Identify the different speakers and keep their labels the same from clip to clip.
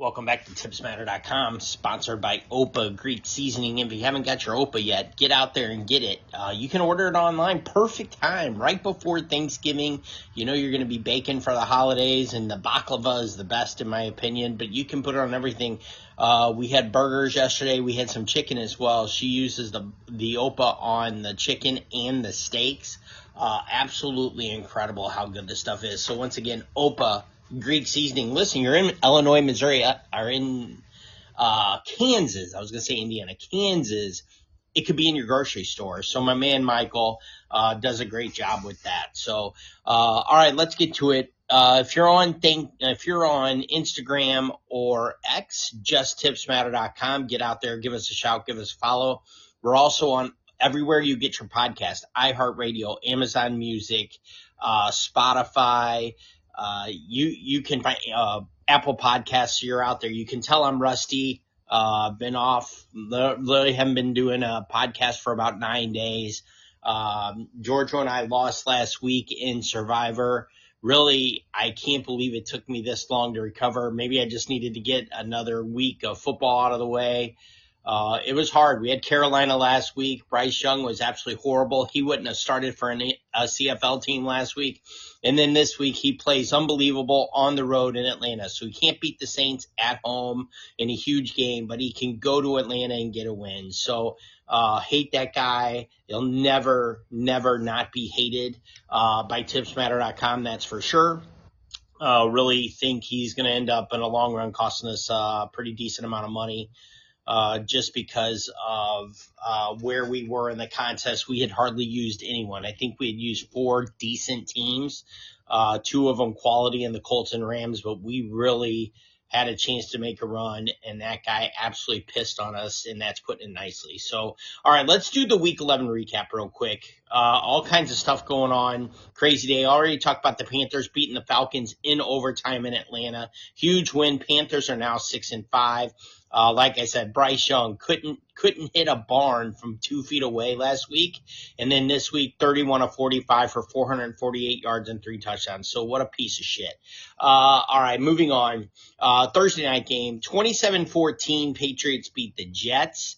Speaker 1: Welcome back to tipsmatter.com, sponsored by Opa Greek Seasoning. If you haven't got your Opa yet, get out there and get it. You can order it online. Perfect time, right before Thanksgiving. You know you're going to be baking for the holidays, and the baklava is the best in my opinion, but you can put it on everything. We had burgers yesterday. We had some chicken as well. She uses the Opa on the chicken and the steaks. Absolutely incredible how good this stuff is. So once again, Opa Greek Seasoning. Listen, you're in Illinois, Missouri, or in Kansas. I was going to say Indiana. Kansas. It could be in your grocery store. So my man Michael does a great job with that. So, all right, let's get to it. If you're on Instagram or X, justtipsmatter.com, get out there, give us a shout, give us a follow. We're also on everywhere you get your podcast: iHeartRadio, Amazon Music, Spotify. You can find Apple Podcasts. You're out there. You can tell I'm rusty. Been off. Literally haven't been doing a podcast for about 9 days. Giorgio and I lost last week in Survivor. Really, I can't believe it took me this long to recover. Maybe I just needed to get another week of football out of the way. It was hard. We had Carolina last week. Bryce Young was absolutely horrible. He wouldn't have started for a CFL team last week. And then this week he plays unbelievable on the road in Atlanta. So he can't beat the Saints at home in a huge game, but he can go to Atlanta and get a win. So hate that guy. He'll never not be hated by tipsmatter.com, that's for sure. Really think he's going to end up in the long run costing us a pretty decent amount of money. Just because of where we were in the contest. We had hardly used anyone. I think we had used 4 decent teams, 2 of them quality in the Colts and Rams, but we really had a chance to make a run, and that guy absolutely pissed on us, and that's putting it nicely. So, all right, let's do the Week 11 recap real quick. All kinds of stuff going on. Crazy day. Already talked about the Panthers beating the Falcons in overtime in Atlanta. Huge win. Panthers are now 6-5. Like I said, Bryce Young couldn't hit a barn from 2 feet away last week. And then this week, 31 of 45 for 448 yards and 3 touchdowns. So what a piece of shit. All right, moving on. Thursday night game, 27-14, Patriots beat the Jets.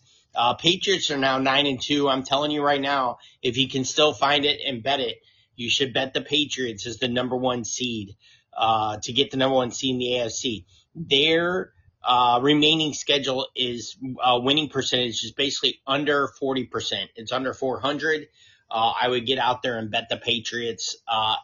Speaker 1: Patriots are now 9-2. I'm telling you right now, if you can still find it and bet it, you should bet the Patriots as the number 1 seed to get the number 1 seed in the AFC. Their remaining schedule is winning percentage is basically under 40%. It's under 400. I would get out there and bet the Patriots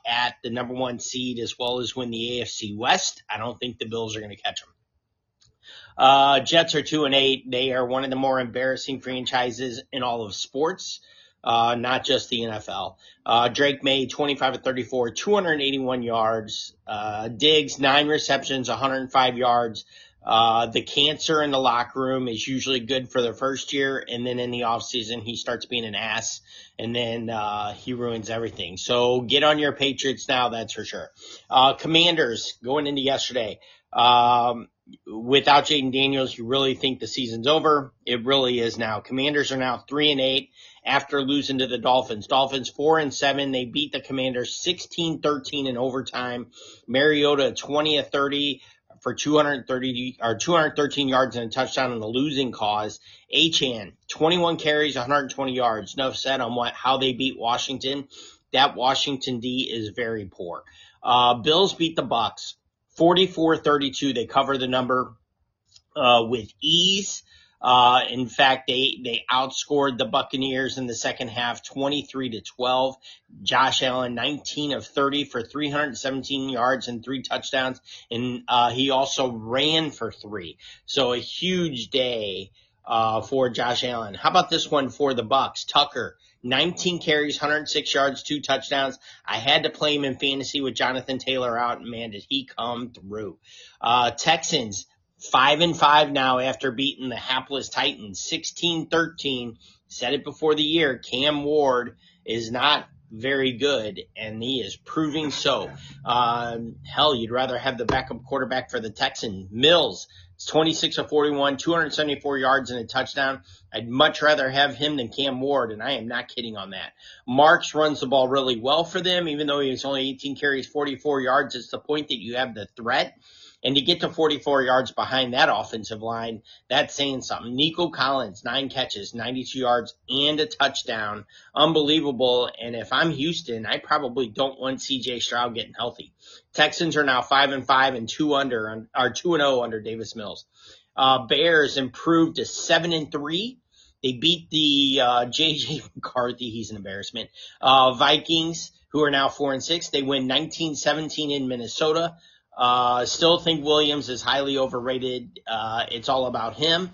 Speaker 1: at the number 1 seed as well as win the AFC West. I don't think the Bills are going to catch them. Jets are 2-8. They are one of the more embarrassing franchises in all of sports, not just the NFL. Drake May, 25-34, 281 yards. Diggs, 9 receptions, 105 yards. The cancer in the locker room is usually good for the first year, and then in the offseason he starts being an ass, and then he ruins everything. So get on your Patriots now, that's for sure. Commanders, going into yesterday, without Jaden Daniels, you really think the season's over? It really is now. Commanders are now 3-8 after losing to the Dolphins. Dolphins 4-7. They beat the Commanders 16-13 in overtime. Mariota 20-30 for 213 yards and a touchdown in the losing cause. Achane, 21 carries, 120 yards. Enough said on how they beat Washington. That Washington D is very poor. Bills beat the Bucs 44-32. They cover the number with ease. In fact, they outscored the Buccaneers in the second half 23-12. Josh Allen, 19 of 30 for 317 yards and 3 touchdowns. And he also ran for 3. So a huge day for Josh Allen. How about this one for the Bucs? Tucker, 19 carries, 106 yards, 2 touchdowns. I had to play him in fantasy with Jonathan Taylor out, and man, did he come through. Texans, 5-5 now after beating the hapless Titans, 16-13. Said it before the year, Cam Ward is not very good, and he is proving so. Hell, you'd rather have the backup quarterback for the Texans. Mills, 26 of 41, 274 yards and a touchdown. I'd much rather have him than Cam Ward, and I am not kidding on that. Marks runs the ball really well for them, even though he was only 18 carries, 44 yards. It's the point that you have the threat. And to get to 44 yards behind that offensive line, that's saying something. Nico Collins, 9 catches, 92 yards, and a touchdown. Unbelievable. And if I'm Houston, I probably don't want C.J. Stroud getting healthy. Texans are now 5-5 and 2-0 under Davis Mills. Bears improved to 7-3. They beat the J.J. McCarthy. He's an embarrassment. Vikings, who are now 4-6. They win 19-17 in Minnesota. Still think Williams is highly overrated. It's all about him.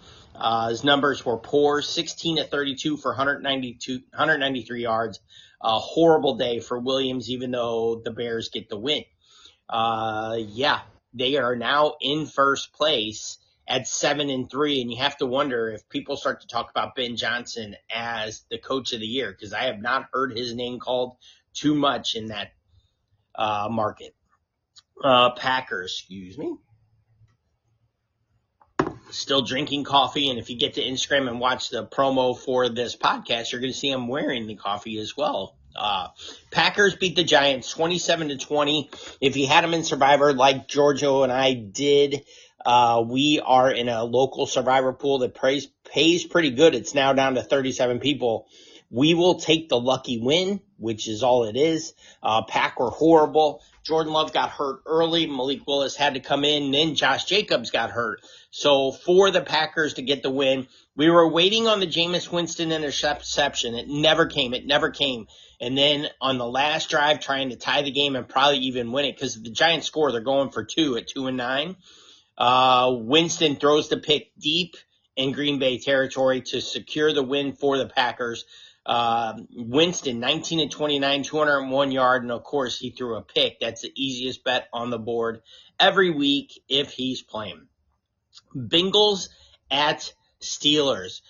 Speaker 1: His numbers were poor, 16-32 for 193 yards. A horrible day for Williams, even though the Bears get the win. They are now in first place at 7-3, and you have to wonder if people start to talk about Ben Johnson as the coach of the year, because I have not heard his name called too much in that market. Packers, excuse me. Still drinking coffee, and if you get to Instagram and watch the promo for this podcast, you're going to see I'm wearing the coffee as well. Packers beat the Giants 27-20. If you had them in Survivor like Giorgio and I did, we are in a local Survivor pool that pays pretty good. It's now down to 37 people. We will take the lucky win, which is all it is. Pack were horrible. Jordan Love got hurt early. Malik Willis had to come in. Then Josh Jacobs got hurt. So for the Packers to get the win, we were waiting on the Jameis Winston interception. It never came. And then on the last drive, trying to tie the game and probably even win it, because the Giants score, they're going for 2 at 2-9. Winston throws the pick deep in Green Bay territory to secure the win for the Packers. Winston, 19-29, 201 yard, and of course he threw a pick. That's the easiest bet on the board every week if he's playing. Bengals at Steelers.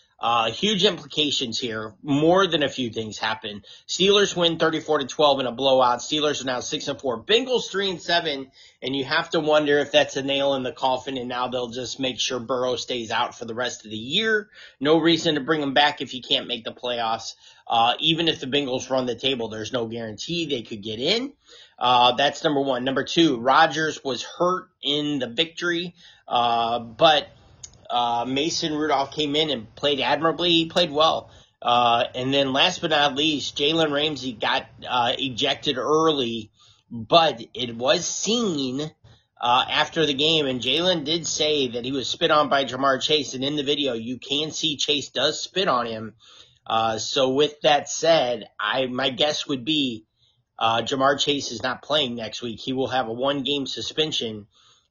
Speaker 1: Huge implications here. More than a few things happen. Steelers win 34-12 in a blowout. Steelers are now 6-4. Bengals 3-7, and you have to wonder if that's a nail in the coffin, and now they'll just make sure Burrow stays out for the rest of the year. No reason to bring him back if he can't make the playoffs. Even if the Bengals run the table, there's no guarantee they could get in. That's number one. Number two, Rodgers was hurt in the victory, but Mason Rudolph came in and played admirably. He played well. And then last but not least, Jalen Ramsey got ejected early, but it was seen after the game, and Jalen did say that he was spit on by Jamar Chase, and in the video you can see Chase does spit on him. So with that said, my guess would be Jamar Chase is not playing next week. He will have a 1-game suspension.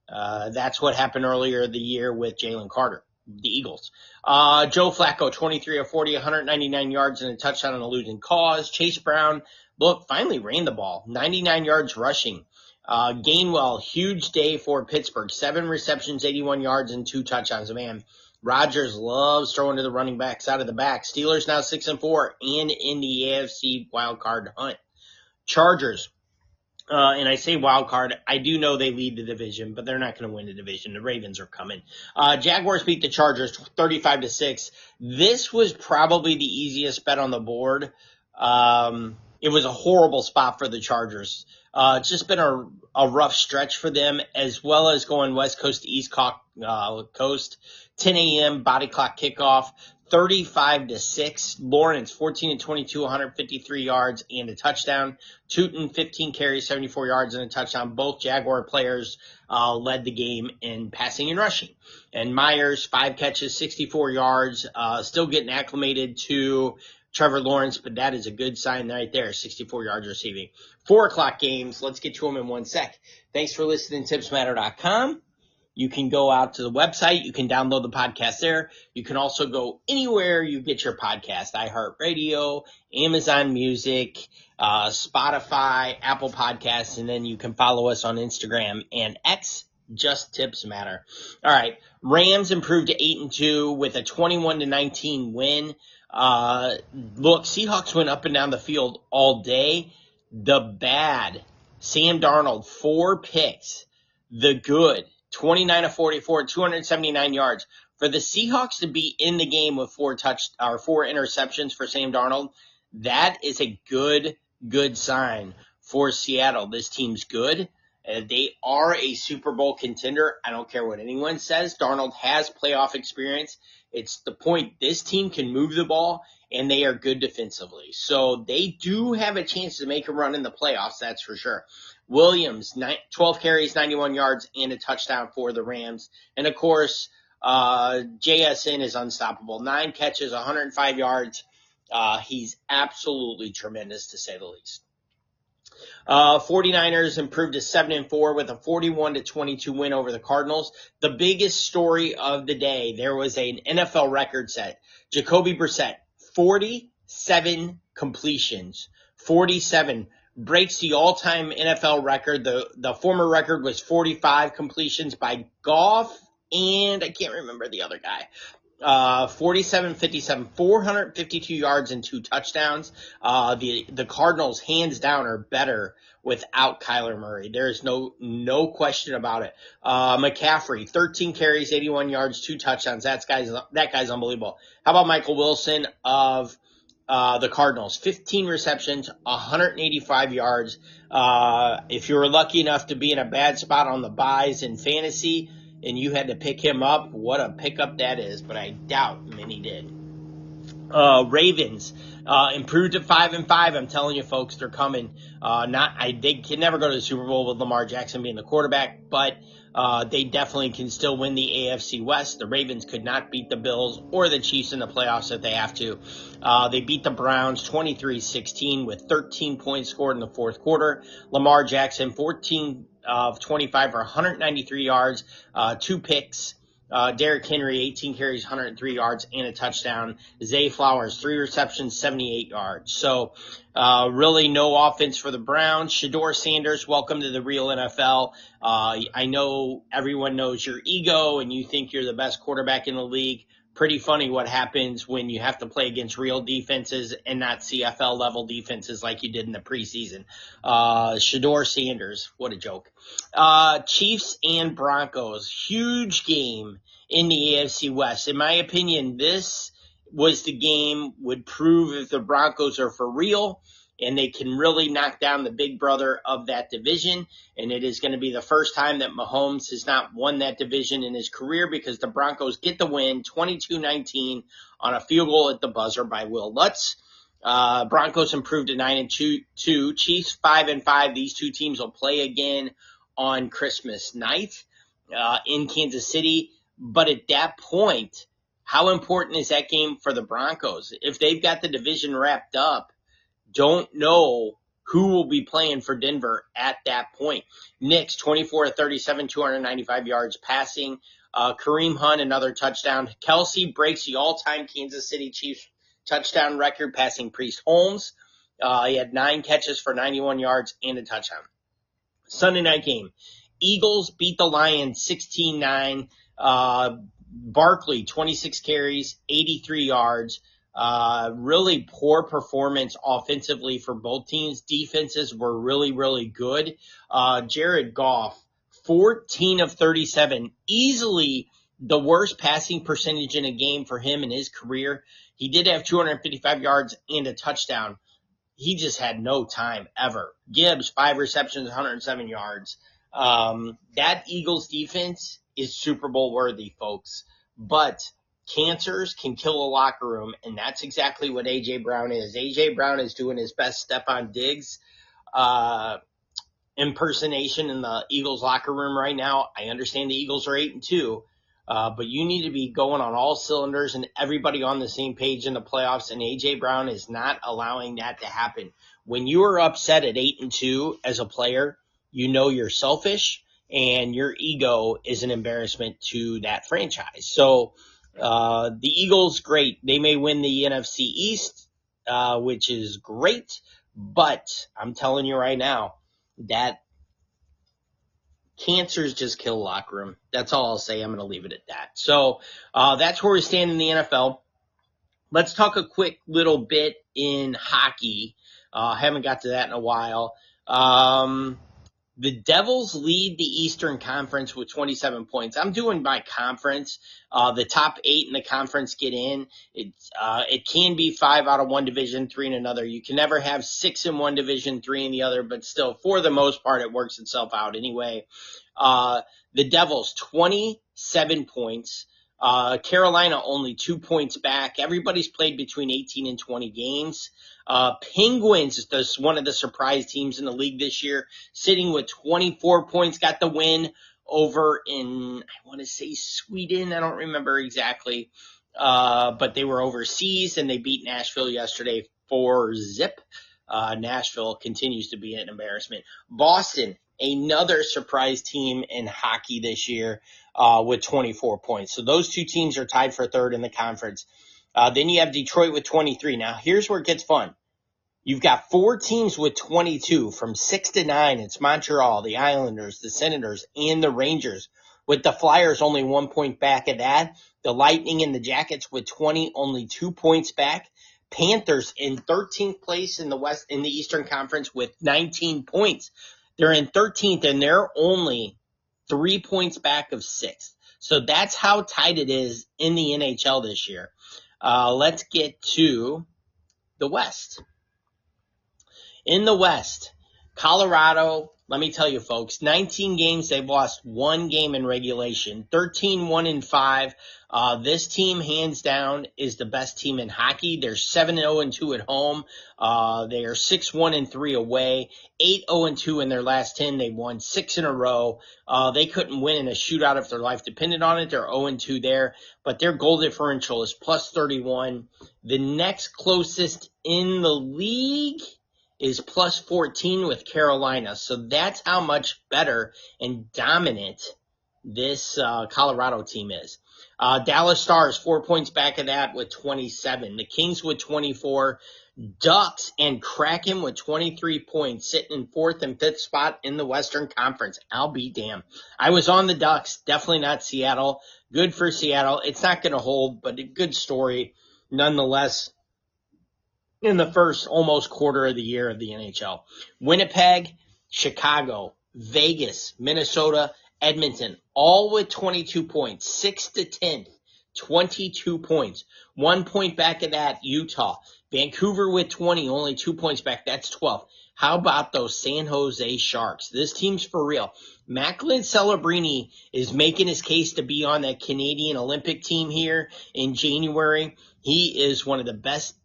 Speaker 1: That's what happened earlier the year with Jalen Carter, the Eagles. Joe Flacco, 23 of 40, 199 yards and a touchdown on a losing cause. Chase Brown, finally ran the ball, 99 yards rushing. Gainwell, huge day for Pittsburgh, 7 receptions, 81 yards, and 2 touchdowns. Man, Rodgers loves throwing to the running backs out of the back. Steelers now 6-4 and in the AFC wildcard hunt. Chargers. And I say wild card, I do know they lead the division, but they're not going to win the division. The Ravens are coming. Jaguars beat the Chargers 35-6. This was probably the easiest bet on the board. It was a horrible spot for the Chargers. It's just been a rough stretch for them, as well as going West Coast to East Coast. 10 a.m. body clock kickoff. 35-6. Lawrence, 14-22, 153 yards and a touchdown. Tootin, 15 carries, 74 yards and a touchdown. Both Jaguar players led the game in passing and rushing. And Myers, 5 catches, 64 yards, still getting acclimated to Trevor Lawrence, but that is a good sign right there, 64 yards receiving. 4 o'clock games. Let's get to them in one sec. Thanks for listening to tipsmatter.com. You can go out to the website. You can download the podcast there. You can also go anywhere you get your podcast, iHeartRadio, Amazon Music, Spotify, Apple Podcasts, and then you can follow us on Instagram and X, Just Tips Matter. All right, Rams improved to 8-2 with a 21-19 win. Seahawks went up and down the field all day. The bad, Sam Darnold, 4 picks. The good, 29 of 44, 279 yards. For the Seahawks to be in the game with 4 interceptions for Sam Darnold, that is a good sign for Seattle. This team's good. They are a Super Bowl contender. I don't care what anyone says. Darnold has playoff experience. It's the point. This team can move the ball, and they are good defensively. So they do have a chance to make a run in the playoffs, that's for sure. Williams, 12 carries, 91 yards, and a touchdown for the Rams. And, of course, JSN is unstoppable. 9 catches, 105 yards. He's absolutely tremendous, to say the least. 49ers improved to 7-4 with a 41-22 win over the Cardinals. The biggest story of the day, there was an NFL record set. Jacoby Brissett, 47 completions. 47 breaks the all-time NFL record. The former record was 45 completions by Goff, and I can't remember the other guy. 47-57, 452 yards and 2 touchdowns. The Cardinals, hands down, are better without Kyler Murray. There is no question about it. McCaffrey, 13 carries, 81 yards, 2 touchdowns. That guy's unbelievable. How about Michael Wilson of the Cardinals? 15 receptions, 185 yards. If you were lucky enough to be in a bad spot on the buys in fantasy, and you had to pick him up, what a pickup that is, but I doubt many did. Ravens improved to 5-5. I'm telling you, folks, they're coming. They can never go to the Super Bowl with Lamar Jackson being the quarterback, but they definitely can still win the AFC West. The Ravens could not beat the Bills or the Chiefs in the playoffs if they have to. They beat the Browns 23-16 with 13 points scored in the fourth quarter. Lamar Jackson, 14 of 25 for 193 yards, 2 picks. Derrick Henry, 18 carries, 103 yards, and a touchdown. Zay Flowers, 3 receptions, 78 yards. So really no offense for the Browns. Shedeur Sanders, welcome to the real NFL. I know everyone knows your ego and you think you're the best quarterback in the league. Pretty funny what happens when you have to play against real defenses and not CFL level defenses like you did in the preseason. Shedeur Sanders, what a joke. Chiefs and Broncos, huge game in the AFC West. In my opinion, this was the game would prove if the Broncos are for real and they can really knock down the big brother of that division. And it is going to be the first time that Mahomes has not won that division in his career because the Broncos get the win 22-19 on a field goal at the buzzer by Will Lutz. Broncos improved to 9-2. Chiefs 5-5. These two teams will play again on Christmas night in Kansas City. But at that point, how important is that game for the Broncos? If they've got the division wrapped up, don't know who will be playing for Denver at that point. Knicks, 24-37, 295 yards passing. Kareem Hunt, another touchdown. Kelsey breaks the all-time Kansas City Chiefs touchdown record, passing Priest Holmes. He had 9 catches for 91 yards and a touchdown. Sunday night game. Eagles beat the Lions 16-9. Barkley, 26 carries, 83 yards. Really poor performance offensively for both teams. Defenses were really, really good. Jared Goff, 14 of 37, easily the worst passing percentage in a game for him in his career. He did have 255 yards and a touchdown. He just had no time ever. Gibbs, 5 receptions, 107 yards. That Eagles defense is Super Bowl worthy, folks. But cancers can kill a locker room, and that's exactly what A.J. Brown is. A.J. Brown is doing his best Stephon Diggs impersonation in the Eagles locker room right now. I understand the Eagles are 8-2, but you need to be going on all cylinders and everybody on the same page in the playoffs, and A.J. Brown is not allowing that to happen. When you are upset at 8-2 as a player, you know you're selfish, and your ego is an embarrassment to that franchise. So the Eagles, great. They may win the NFC East, which is great, but I'm telling you right now that cancers just kill a locker room. That's all I'll say. I'm going to leave it at that. So that's where we stand in the NFL. Let's talk a quick little bit in hockey. Haven't got to that in a while. The Devils lead the Eastern Conference with 27 points. I'm doing by conference. The top 8 in the conference get in. It can be 5 out of one division, 3 in another. You can never have 6 in one division, 3 in the other, but still, for the most part, it works itself out anyway. The Devils, 27 points. Carolina only 2 points back. Everybody's played between 18 and 20 games. Penguins is one of the surprise teams in the league this year, sitting with 24 points, got the win over in, I want to say Sweden. I don't remember exactly. But they were overseas and they beat Nashville yesterday 4-zip. Nashville continues to be an embarrassment. Boston, another surprise team in hockey this year, with 24 points. So those two teams are tied for third in the conference. Then you have Detroit with 23. Now, here's where it gets fun. You've got 4 teams with 22. From 6 to 9, it's Montreal, the Islanders, the Senators, and the Rangers. With the Flyers only 1 point back of that. The Lightning and the Jackets with 20, only 2 points back. Panthers in 13th place in the Eastern Conference with 19 points. They're in 13th, and they're only 3 points back of 6th. So that's how tight it is in the NHL this year. Let's get to the West. In the West, Colorado, let me tell you, folks, 19 games, they've lost 1 game in regulation, 13-1-5. This team, hands down, is the best team in hockey. They're 7-0-2 at home. They are 6-1-3 away, 8-0-2 in their last 10. They won 6 in a row. They couldn't win in a shootout if their life depended on it. They're 0-2 there, but their goal differential is plus 31. The next closest in the league is plus 14 with Carolina. So that's how much better and dominant this Colorado team is. Dallas Stars, 4 points back of that with 27. The Kings with 24. Ducks and Kraken with 23 points, sitting in 4th and 5th spot in the Western Conference. I'll be damned. I was on the Ducks, definitely not Seattle. Good for Seattle. It's not going to hold, but a good story nonetheless in the first almost quarter of the year of the NHL. Winnipeg, Chicago, Vegas, Minnesota, Edmonton, all with 22 points. 6th to 10th, 22 points. 1 point back of that, Utah. Vancouver with 20, only 2 points back. That's 12. How about those San Jose Sharks? This team's for real. Macklin Celebrini is making his case to be on that Canadian Olympic team here in January. He is one of the best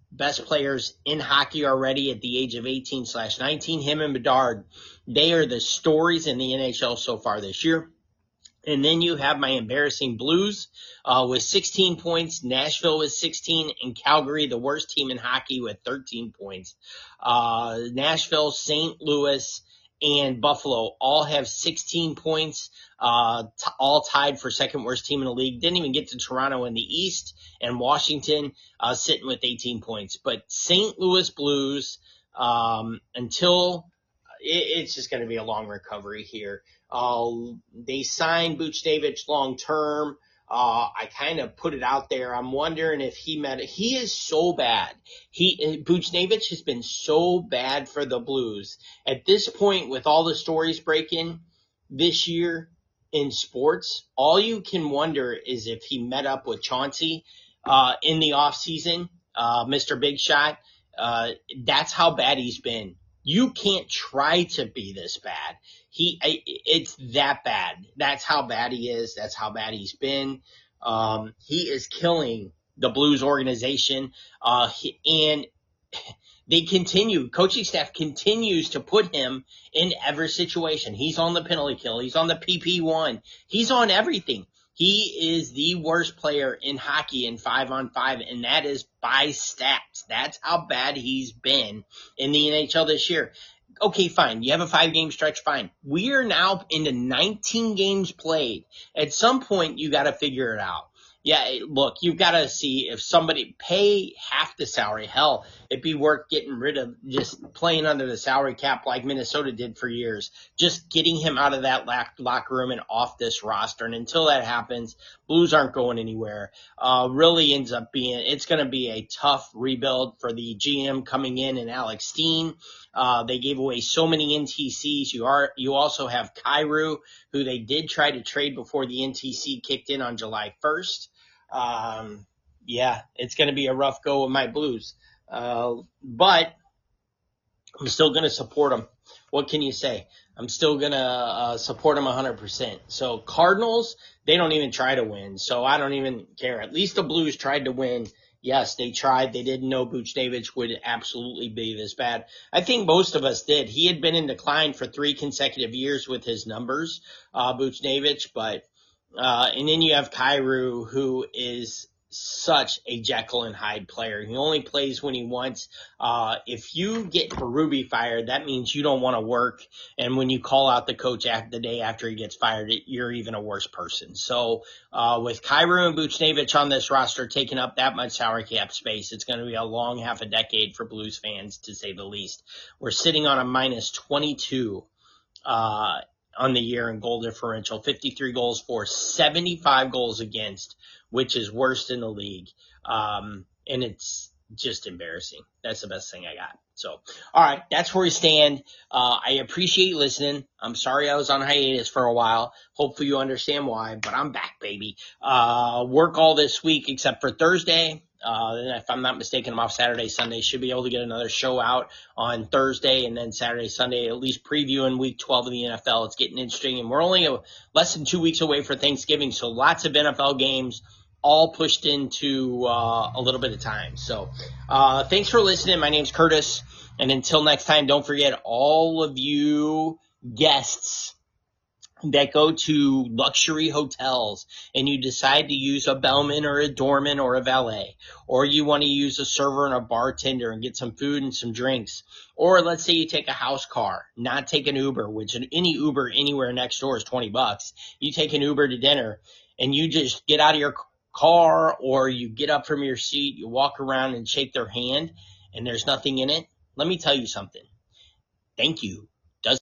Speaker 1: players in hockey already at the age of 18/19. Him and Bedard, they are the stories in the NHL so far this year. And then you have my embarrassing Blues with 16 points, Nashville with 16, and Calgary, the worst team in hockey, with 13 points. Nashville, St. Louis, and Buffalo all have 16 points, all tied for second worst team in the league. Didn't even get to Toronto in the East, and Washington sitting with 18 points. But St. Louis Blues, until it's just going to be a long recovery here. They signed Buchnevich long term. I kind of put it out there. I'm wondering if he is so bad. Buchnevich has been so bad for the Blues. At this point, with all the stories breaking this year in sports, all you can wonder is if he met up with Chauncey in the offseason, Mr. Big Shot. That's how bad he's been. You can't try to be this bad. It's that bad. That's how bad he is. That's how bad he's been. He is killing the Blues organization. And coaching staff continues to put him in every situation. He's on the penalty kill. He's on the PP1. He's on everything. He is the worst player in hockey in 5-on-5, and that is by stats. That's how bad he's been in the NHL this year. Okay, fine. You have a 5-game stretch, fine. We are now into 19 games played. At some point, you got to figure it out. Yeah, look, you've got to see if somebody pay half the salary. Hell, it'd be worth getting rid of, just playing under the salary cap like Minnesota did for years, just getting him out of that locker room and off this roster. And until that happens, Blues aren't going anywhere. Really ends up being, it's going to be a tough rebuild for the GM coming in and Alex Steen. They gave away so many NTCs. You also have Kyrou, who they did try to trade before the NTC kicked in on July 1st. Yeah, it's going to be a rough go with my Blues. But I'm still going to support them. What can you say? I'm still going to support them 100%. So Cardinals, they don't even try to win. So I don't even care. At least the Blues tried to win. Yes, they tried. They didn't know Buchnevich would absolutely be this bad. I think most of us did. He had been in decline for 3 consecutive years with his numbers, Buchnevich. But and then you have Kyrou, who is such a Jekyll and Hyde player. He only plays when he wants. If you get Berube fired, that means you don't want to work. And when you call out the coach the day after he gets fired, you're even a worse person. So with Kyrou and Buchnevich on this roster taking up that much salary cap space, it's going to be a long half a decade for Blues fans, to say the least. We're sitting on a minus 22 on the year in goal differential, 53 goals for, 75 goals against, which is worst in the league. And it's just embarrassing. That's the best thing I got. So, all right, that's where we stand. I appreciate you listening. I'm sorry I was on hiatus for a while. Hopefully you understand why, but I'm back, baby. Work all this week except for Thursday. Then if I'm not mistaken, I'm off Saturday, Sunday. Should be able to get another show out on Thursday, and then Saturday, Sunday, at least previewing Week 12 of the NFL. It's getting interesting, and we're only less than 2 weeks away for Thanksgiving, so lots of NFL games all pushed into a little bit of time. So thanks for listening. My name's Curtis, and until next time, don't forget all of you guests that go to luxury hotels and you decide to use a bellman or a doorman or a valet, or you want to use a server and a bartender and get some food and some drinks, or let's say you take a house car, not take an Uber, which any Uber anywhere next door is $20. You take an Uber to dinner and you just get out of your car, or you get up from your seat, you walk around and shake their hand and there's nothing in it. Let me tell you something. Thank you.